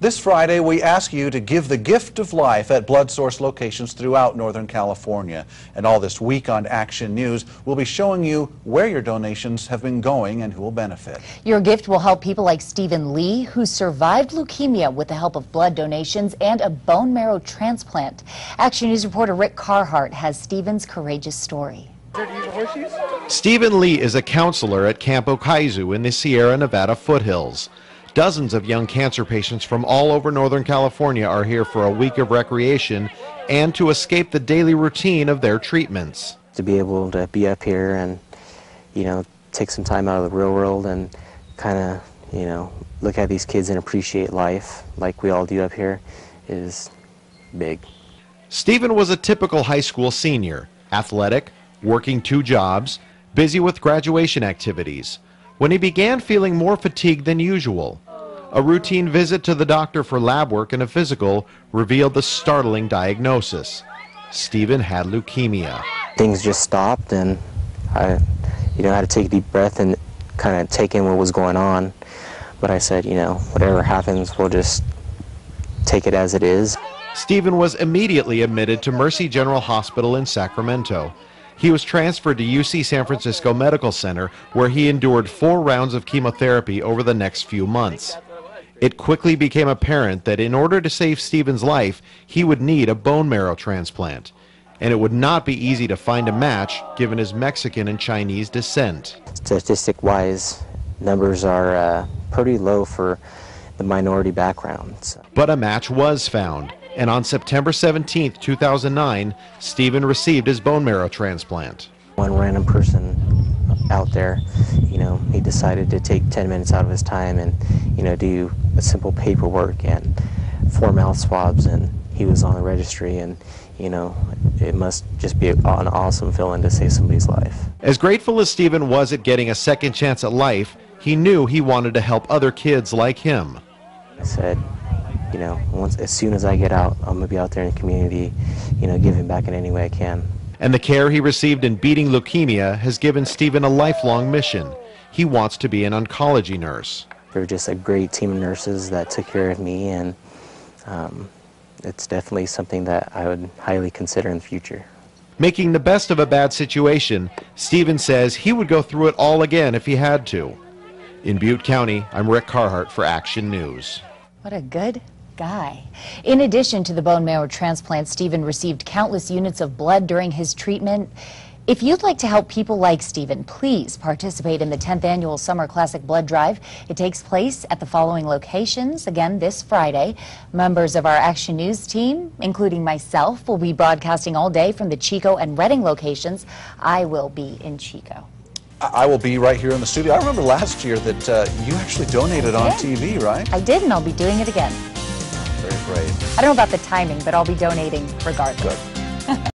This Friday, we ask you to give the gift of life at Bloodsource locations throughout Northern California. And all this week on Action News, we'll be showing you where your donations have been going and who will benefit. Your gift will help people like Steven Lee, who survived leukemia with the help of blood donations and a bone marrow transplant. Action News reporter Rick Carhart has Steven's courageous story. Steven Lee is a counselor at Camp Okaizu in the Sierra Nevada foothills. Dozens of young cancer patients from all over Northern California are here for a week of recreation and to escape the daily routine of their treatments. To be able to be up here and, take some time out of the real world and kind of, look at these kids and appreciate life like we all do up here is big. Steven was a typical high school senior, athletic, working 2 jobs, busy with graduation activities, when he began feeling more fatigued than usual. A routine visit to the doctor for lab work and a physical revealed the startling diagnosis. Steven had leukemia. Things just stopped, and I had to take a deep breath and kind of take in what was going on. But I said, whatever happens, we'll just take it as it is. Steven was immediately admitted to Mercy General Hospital in Sacramento. He was transferred to UC San Francisco Medical Center, where he endured 4 rounds of chemotherapy over the next few months. It quickly became apparent that in order to save Steven's life, he would need a bone marrow transplant. And it would not be easy to find a match given his Mexican and Chinese descent. Statistic-wise, numbers are pretty low for the minority backgrounds. But a match was found. And on September 17, 2009, Steven received his bone marrow transplant. One random person out there, he decided to take 10 minutes out of his time and, do a simple paperwork and 4 mouth swabs, and he was on the registry, and, it must just be an awesome feeling to save somebody's life. As grateful as Steven was at getting a second chance at life, he knew he wanted to help other kids like him. I said, as soon as I get out, I'm going to be out there in the community, giving back in any way I can. And the care he received in beating leukemia has given Steven a lifelong mission. He wants to be an oncology nurse. They're just a great team of nurses that took care of me, and it's definitely something that I would highly consider in the future. Making the best of a bad situation, Steven says he would go through it all again if he had to. In Butte County, I'm Rick Carhart for Action News. What a good guy. In addition to the bone marrow transplant, Steven received countless units of blood during his treatment. If you'd like to help people like Steven, please participate in the 10th Annual Summer Classic Blood Drive. It takes place at the following locations, again this Friday. Members of our Action News team, including myself, will be broadcasting all day from the Chico and Redding locations. I will be in Chico. I will be right here in the studio. I remember last year that you actually donated on TV, right? I did, and I'll be doing it again. Very brave. I don't know about the timing, but I'll be donating regardless. Good.